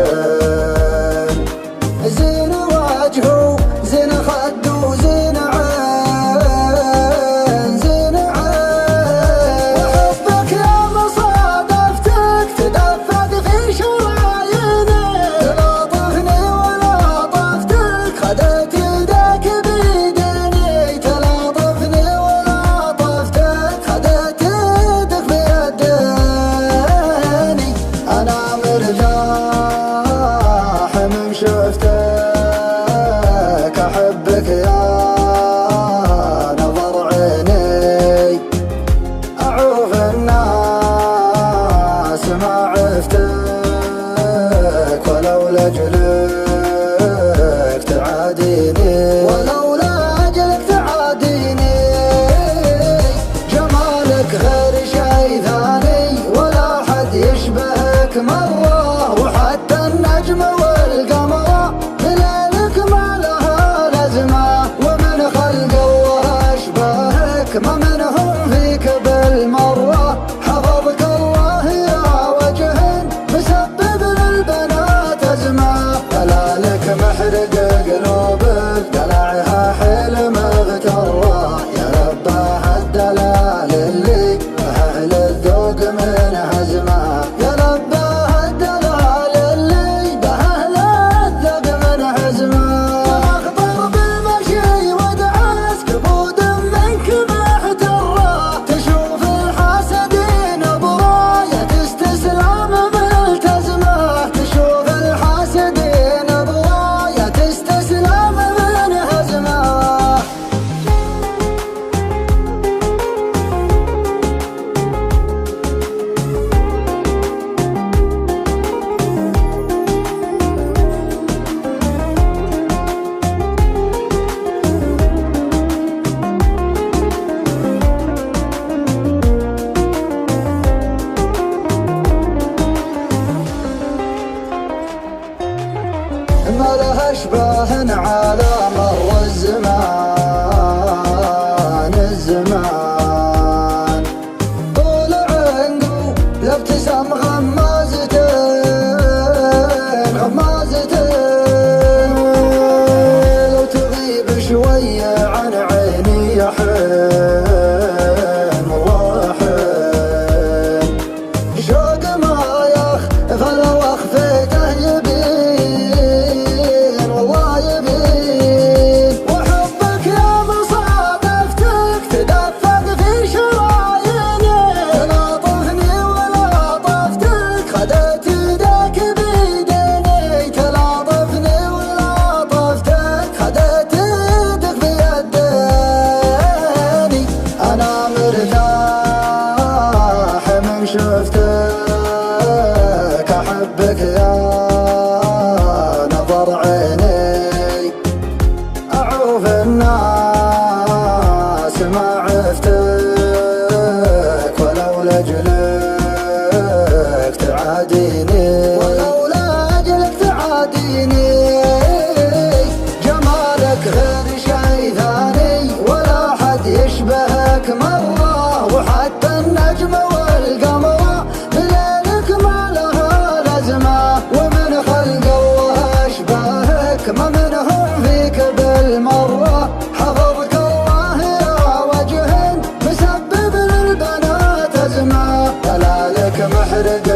والحسين زين وجهه زين خده زين عين زين عين وحبك يا مصادفتك تدفق في شراييني تلاطفني ولاطفتك خدت يدك بيديني تلاطفني ولاطفتك خدت يدك بيديني أنا مرتاح من شفتك أحبك يا نظر عيني أعوف الناس ما عفتك ولو لأجلك تعاديني ولو لأجلك تعاديني جمالك غير شي ثاني ولا حد يشبهك مرة وحتى النجم والقمر بليلك ما لها لازمة ومن خلق الله أشبهك ما منهم فيك بالمرة حفظك الله يا وجه مسبب للبنات أزمة دلالك محرق قلوبك دلعها حيل مغترة يا رباه الدلال اللي أهل الذوق من هزمه يا رباه الدلال اللي بأهل الذوق من هزمه أخطر بالمشي ودعس كبود منك محترة تشوف الحاسدين براية استسلام ملتزمة تشوف الحاسدين براية استسلام من هزمه ما لها اشباه على مر الزمان طول عنقه لابتسام غمازتين لو تغيب شوية عن عيني يا حين والله حين شوق ما يغفل واخفيته يبين والله يبين وحبك يا مصادفتك تدفق في شراييني تلاطفني ولاطفتك خدت يدك بيديني تلاطفني ولاطفتك خدت يدك بيديني أنا مرتاح من شفتك أحبك يا نظر عيني أعوف الناس ما عفتك ولو لأجلك تعاديني ولو لأجلك تعاديني جمالك غير شي ثاني ولا حد يشبهك مرة وحتى النجم والقمر بليلك ما لها لازمة ومن خلق الله أشبهك ما منهم فيك بالمرة حفظك الله يا وجه مسبب للبنات أزمة دلالك محرق